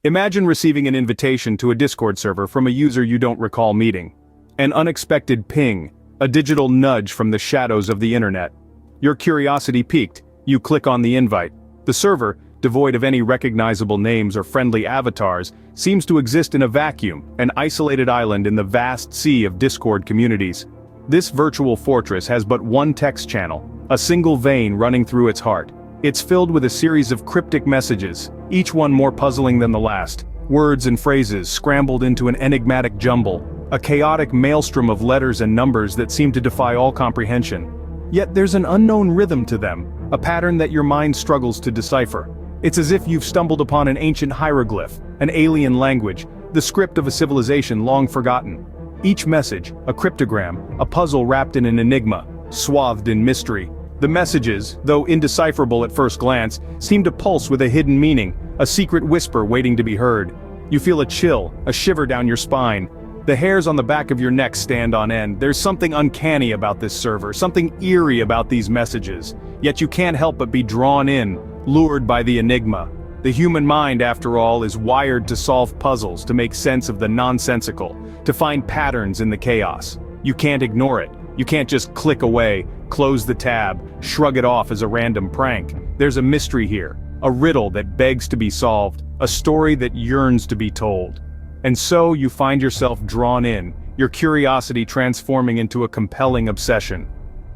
Imagine receiving an invitation to a Discord server from a user you don't recall meeting. An unexpected ping, a digital nudge from the shadows of the internet. Your curiosity piqued, you click on the invite. The server, devoid of any recognizable names or friendly avatars, seems to exist in a vacuum, an isolated island in the vast sea of Discord communities. This virtual fortress has but one text channel, a single vein running through its heart. It's filled with a series of cryptic messages, each one more puzzling than the last. Words and phrases scrambled into an enigmatic jumble, a chaotic maelstrom of letters and numbers that seem to defy all comprehension. Yet there's an unknown rhythm to them, a pattern that your mind struggles to decipher. It's as if you've stumbled upon an ancient hieroglyph, an alien language, the script of a civilization long forgotten. Each message, a cryptogram, a puzzle wrapped in an enigma, swathed in mystery. The messages, though indecipherable at first glance, seem to pulse with a hidden meaning, a secret whisper waiting to be heard. You feel a chill, a shiver down your spine. The hairs on the back of your neck stand on end. There's something uncanny about this server, something eerie about these messages. Yet you can't help but be drawn in, lured by the enigma. The human mind, after all, is wired to solve puzzles, to make sense of the nonsensical, to find patterns in the chaos. You can't ignore it. You can't just click away, close the tab, shrug it off as a random prank. There's a mystery here, a riddle that begs to be solved, a story that yearns to be told. And so you find yourself drawn in, your curiosity transforming into a compelling obsession.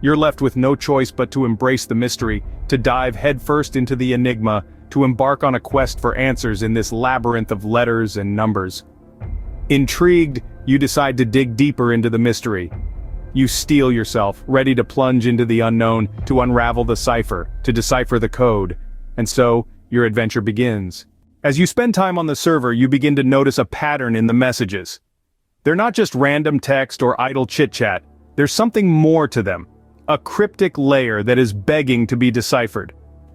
You're left with no choice but to embrace the mystery, to dive headfirst into the enigma, to embark on a quest for answers in this labyrinth of letters and numbers. Intrigued, you decide to dig deeper into the mystery. You steel yourself, ready to plunge into the unknown, to unravel the cipher, to decipher the code. And so, your adventure begins. As you spend time on the server, you begin to notice a pattern in the messages. They're not just random text or idle chit-chat. There's something more to them. A cryptic layer that is begging to be deciphered.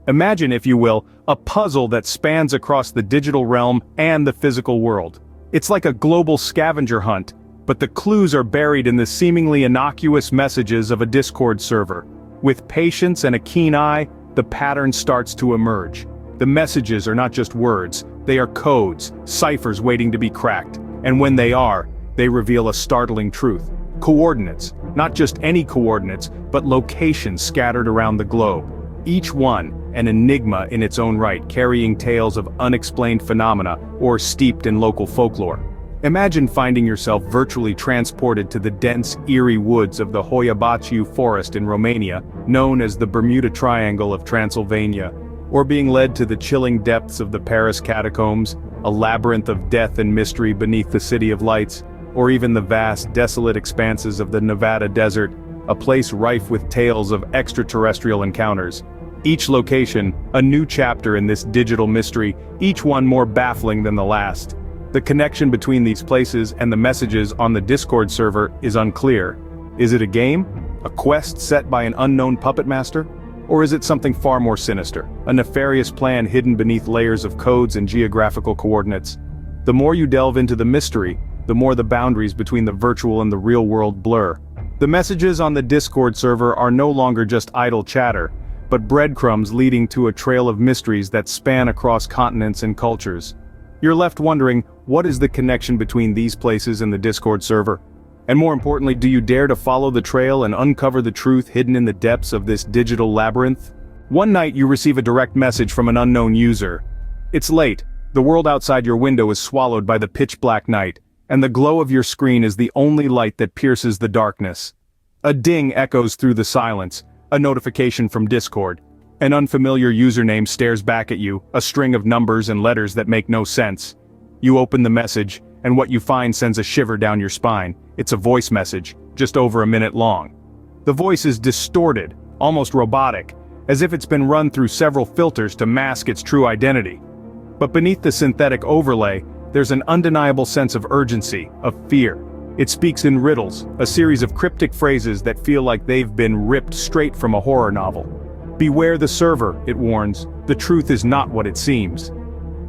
Imagine, if you will, a puzzle that spans across the digital realm and the physical world. It's like a global scavenger hunt, but the clues are buried in the seemingly innocuous messages of a Discord server. With patience and a keen eye, the pattern starts to emerge. The messages are not just words, they are codes, ciphers waiting to be cracked. And when they are, they reveal a startling truth. Coordinates, not just any coordinates, but locations scattered around the globe. Each one, an enigma in its own right, carrying tales of unexplained phenomena or steeped in local folklore. Imagine finding yourself virtually transported to the dense, eerie woods of the Hoia forest in Romania, known as the Bermuda Triangle of Transylvania, or being led to the chilling depths of the Paris catacombs, a labyrinth of death and mystery beneath the City of Lights, or even the vast, desolate expanses of the Nevada desert, a place rife with tales of extraterrestrial encounters. Each location, a new chapter in this digital mystery, each one more baffling than the last. The connection between these places and the messages on the Discord server is unclear. Is it a game? A quest set by an unknown puppet master? Or is it something far more sinister? A nefarious plan hidden beneath layers of codes and geographical coordinates? The more you delve into the mystery, the more the boundaries between the virtual and the real world blur. The messages on the Discord server are no longer just idle chatter, but breadcrumbs leading to a trail of mysteries that span across continents and cultures. You're left wondering, what is the connection between these places and the Discord server? And more importantly, do you dare to follow the trail and uncover the truth hidden in the depths of this digital labyrinth? One night you receive a direct message from an unknown user. It's late, the world outside your window is swallowed by the pitch-black night, and the glow of your screen is the only light that pierces the darkness. A ding echoes through the silence, a notification from Discord. An unfamiliar username stares back at you, a string of numbers and letters that make no sense. You open the message, and what you find sends a shiver down your spine. It's a voice message, just over a minute long. The voice is distorted, almost robotic, as if it's been run through several filters to mask its true identity. But beneath the synthetic overlay, there's an undeniable sense of urgency, of fear. It speaks in riddles, a series of cryptic phrases that feel like they've been ripped straight from a horror novel. Beware the server, it warns, the truth is not what it seems.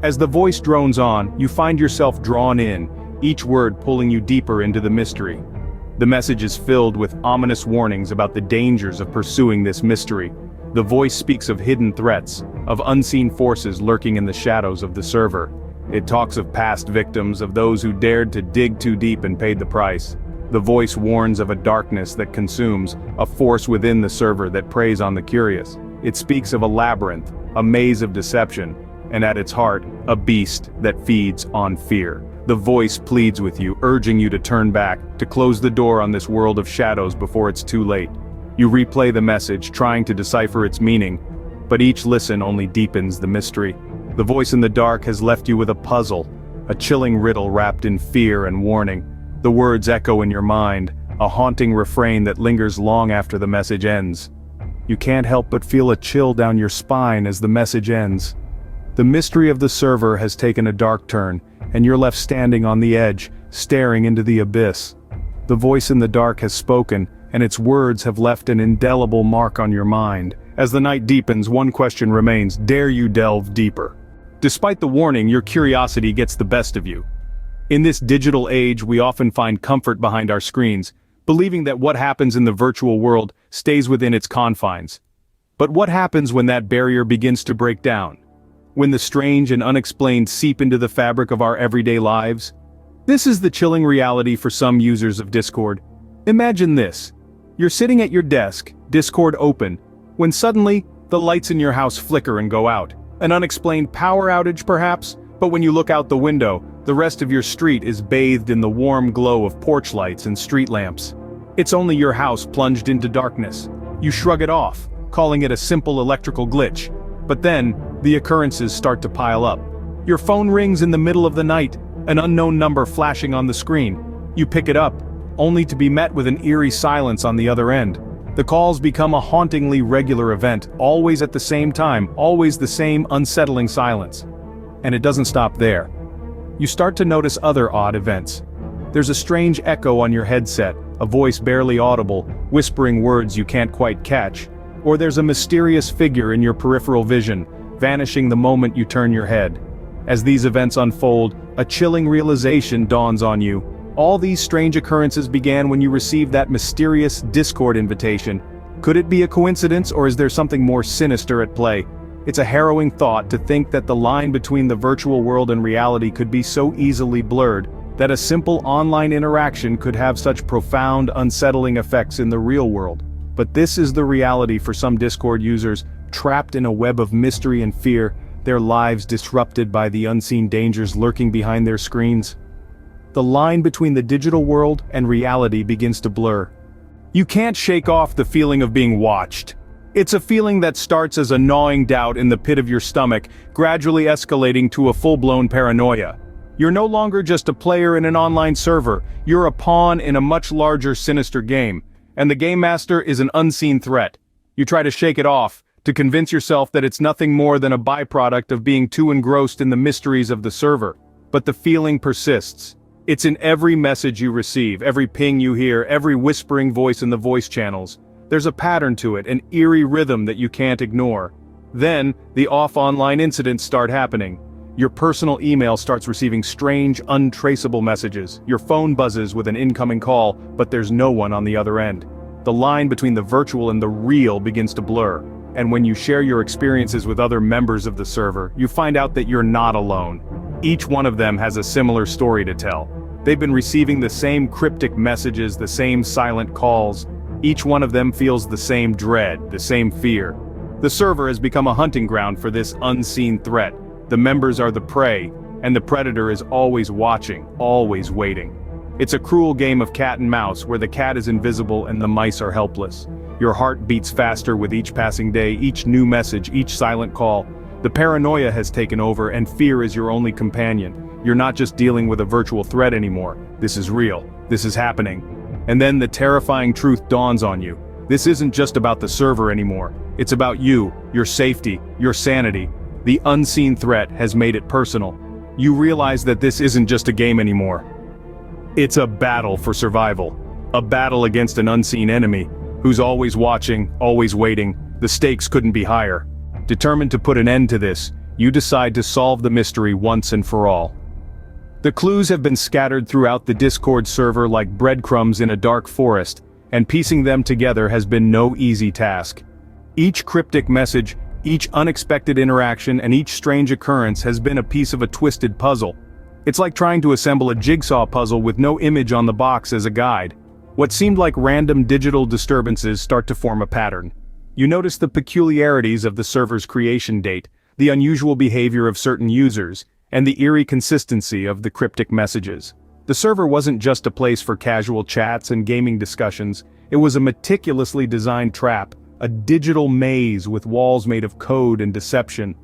As the voice drones on, you find yourself drawn in, each word pulling you deeper into the mystery. The message is filled with ominous warnings about the dangers of pursuing this mystery. The voice speaks of hidden threats, of unseen forces lurking in the shadows of the server. It talks of past victims, of those who dared to dig too deep and paid the price. The voice warns of a darkness that consumes, a force within the server that preys on the curious. It speaks of a labyrinth, a maze of deception, and at its heart, a beast that feeds on fear. The voice pleads with you, urging you to turn back, to close the door on this world of shadows before it's too late. You replay the message, trying to decipher its meaning, but each listen only deepens the mystery. The voice in the dark has left you with a puzzle, a chilling riddle wrapped in fear and warning. The words echo in your mind, a haunting refrain that lingers long after the message ends. You can't help but feel a chill down your spine as the message ends. The mystery of the server has taken a dark turn, and you're left standing on the edge, staring into the abyss. The voice in the dark has spoken, and its words have left an indelible mark on your mind. As the night deepens, one question remains: dare you delve deeper? Despite the warning, your curiosity gets the best of you. In this digital age, we often find comfort behind our screens, believing that what happens in the virtual world stays within its confines. But what happens when that barrier begins to break down? When the strange and unexplained seep into the fabric of our everyday lives? This is the chilling reality for some users of Discord. Imagine this. You're sitting at your desk, Discord open, when suddenly, the lights in your house flicker and go out. An unexplained power outage perhaps, but when you look out the window, the rest of your street is bathed in the warm glow of porch lights and street lamps. It's only your house plunged into darkness. You shrug it off, calling it a simple electrical glitch. But then, the occurrences start to pile up. Your phone rings in the middle of the night, an unknown number flashing on the screen. You pick it up, only to be met with an eerie silence on the other end. The calls become a hauntingly regular event, always at the same time, always the same unsettling silence. And it doesn't stop there. You start to notice other odd events. There's a strange echo on your headset, a voice barely audible, whispering words you can't quite catch. Or there's a mysterious figure in your peripheral vision, vanishing the moment you turn your head. As these events unfold, a chilling realization dawns on you. All these strange occurrences began when you received that mysterious Discord invitation. Could it be a coincidence, or is there something more sinister at play? It's a harrowing thought to think that the line between the virtual world and reality could be so easily blurred, that a simple online interaction could have such profound, unsettling effects in the real world. But this is the reality for some Discord users, trapped in a web of mystery and fear, their lives disrupted by the unseen dangers lurking behind their screens. The line between the digital world and reality begins to blur. You can't shake off the feeling of being watched. It's a feeling that starts as a gnawing doubt in the pit of your stomach, gradually escalating to a full-blown paranoia. You're no longer just a player in an online server, you're a pawn in a much larger, sinister game. And the game master is an unseen threat. You try to shake it off, to convince yourself that it's nothing more than a byproduct of being too engrossed in the mysteries of the server. But the feeling persists. It's in every message you receive, every ping you hear, every whispering voice in the voice channels. There's a pattern to it, an eerie rhythm that you can't ignore. Then, the off-online incidents start happening. Your personal email starts receiving strange, untraceable messages. Your phone buzzes with an incoming call, but there's no one on the other end. The line between the virtual and the real begins to blur. And when you share your experiences with other members of the server, you find out that you're not alone. Each one of them has a similar story to tell. They've been receiving the same cryptic messages, the same silent calls. Each one of them feels the same dread, the same fear. The server has become a hunting ground for this unseen threat. The members are the prey, and the predator is always watching, always waiting. It's a cruel game of cat and mouse where the cat is invisible and the mice are helpless. Your heart beats faster with each passing day, each new message, each silent call. The paranoia has taken over, and fear is your only companion. You're not just dealing with a virtual threat anymore. This is real. This is happening. And then the terrifying truth dawns on you. This isn't just about the server anymore. It's about you, your safety, your sanity. The unseen threat has made it personal. You realize that this isn't just a game anymore. It's a battle for survival. A battle against an unseen enemy, who's always watching, always waiting. The stakes couldn't be higher. Determined to put an end to this, you decide to solve the mystery once and for all. The clues have been scattered throughout the Discord server like breadcrumbs in a dark forest, and piecing them together has been no easy task. Each cryptic message, Each unexpected interaction and each strange occurrence has been a piece of a twisted puzzle. It's like trying to assemble a jigsaw puzzle with no image on the box as a guide. What seemed like random digital disturbances start to form a pattern. You notice the peculiarities of the server's creation date, the unusual behavior of certain users, and the eerie consistency of the cryptic messages. The server wasn't just a place for casual chats and gaming discussions, it was a meticulously designed trap, a digital maze with walls made of code and deception.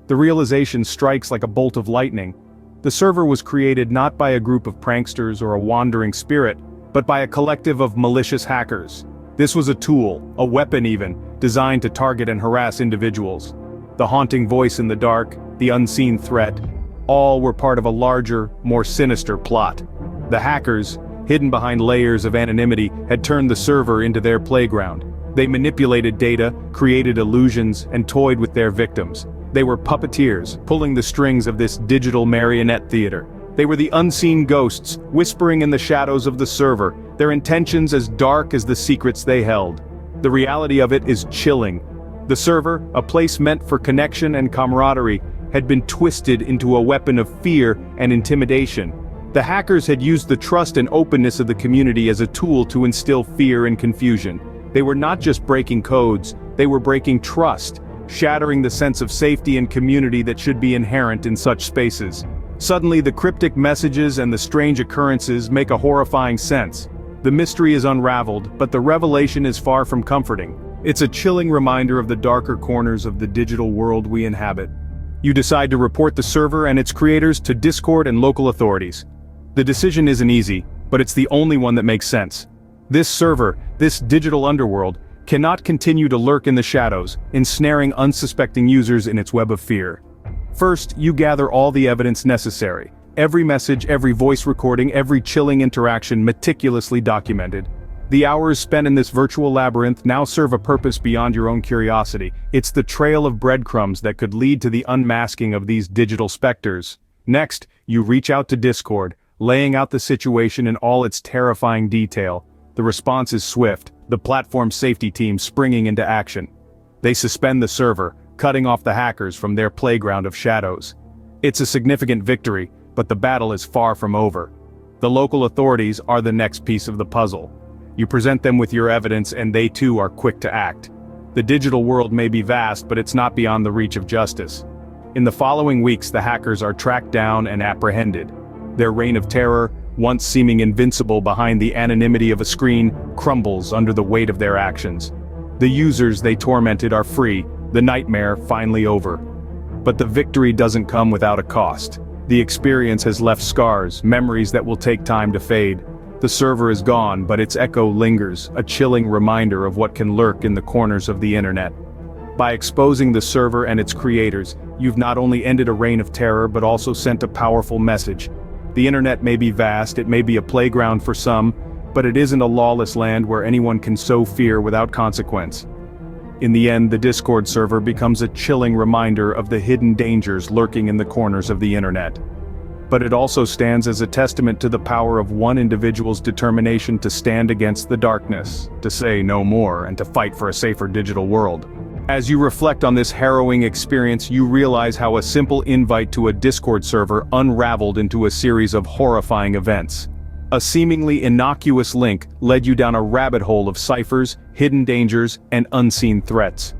The realization strikes like a bolt of lightning. The server was created not by a group of pranksters or a wandering spirit, but by a collective of malicious hackers. This was a tool, a weapon even, designed to target and harass individuals. The haunting voice in the dark, the unseen threat, all were part of a larger, more sinister plot. The hackers, hidden behind layers of anonymity, had turned the server into their playground. They manipulated data, created illusions, and toyed with their victims. They were puppeteers, pulling the strings of this digital marionette theater. They were the unseen ghosts, whispering in the shadows of the server, their intentions as dark as the secrets they held. The reality of it is chilling. The server, a place meant for connection and camaraderie, had been twisted into a weapon of fear and intimidation. The hackers had used the trust and openness of the community as a tool to instill fear and confusion. They were not just breaking codes, they were breaking trust, shattering the sense of safety and community that should be inherent in such spaces. Suddenly, the cryptic messages and the strange occurrences make a horrifying sense. The mystery is unraveled, but the revelation is far from comforting. It's a chilling reminder of the darker corners of the digital world we inhabit. You decide to report the server and its creators to Discord and local authorities. The decision isn't easy, but it's the only one that makes sense. This server, this digital underworld, cannot continue to lurk in the shadows, ensnaring unsuspecting users in its web of fear. First, you gather all the evidence necessary. Every message, every voice recording, every chilling interaction meticulously documented. The hours spent in this virtual labyrinth now serve a purpose beyond your own curiosity. It's the trail of breadcrumbs that could lead to the unmasking of these digital specters. Next, you reach out to Discord, laying out the situation in all its terrifying detail. The response is swift, the platform's safety team springing into action. They suspend the server, cutting off the hackers from their playground of shadows. It's a significant victory, but the battle is far from over. The local authorities are the next piece of the puzzle. You present them with your evidence and they too are quick to act. The digital world may be vast, but it's not beyond the reach of justice. In the following weeks, the hackers are tracked down and apprehended. Their reign of terror, once seeming invincible behind the anonymity of a screen, crumbles under the weight of their actions. The users they tormented are free, the nightmare finally over. But the victory doesn't come without a cost. The experience has left scars, memories that will take time to fade. The server is gone, but its echo lingers, a chilling reminder of what can lurk in the corners of the internet. By exposing the server and its creators, you've not only ended a reign of terror but also sent a powerful message. The internet may be vast, it may be a playground for some, but it isn't a lawless land where anyone can sow fear without consequence. In the end, the Discord server becomes a chilling reminder of the hidden dangers lurking in the corners of the internet. But it also stands as a testament to the power of one individual's determination to stand against the darkness, to say no more, and to fight for a safer digital world. As you reflect on this harrowing experience, you realize how a simple invite to a Discord server unraveled into a series of horrifying events. A seemingly innocuous link led you down a rabbit hole of ciphers, hidden dangers, and unseen threats.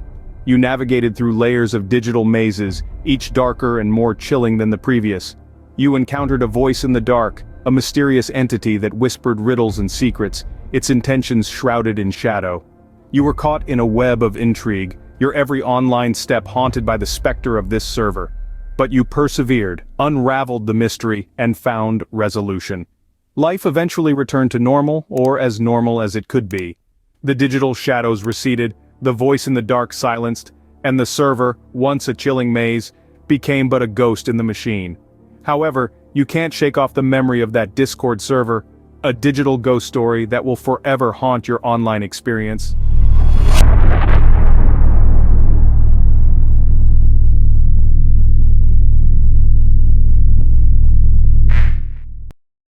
You navigated through layers of digital mazes, each darker and more chilling than the previous. You encountered a voice in the dark, a mysterious entity that whispered riddles and secrets, its intentions shrouded in shadow. You were caught in a web of intrigue, your every online step haunted by the specter of this server. But you persevered, unraveled the mystery, and found resolution. Life eventually returned to normal, or as normal as it could be. The digital shadows receded, the voice in the dark silenced, and the server, once a chilling maze, became but a ghost in the machine. However, you can't shake off the memory of that Discord server, a digital ghost story that will forever haunt your online experience.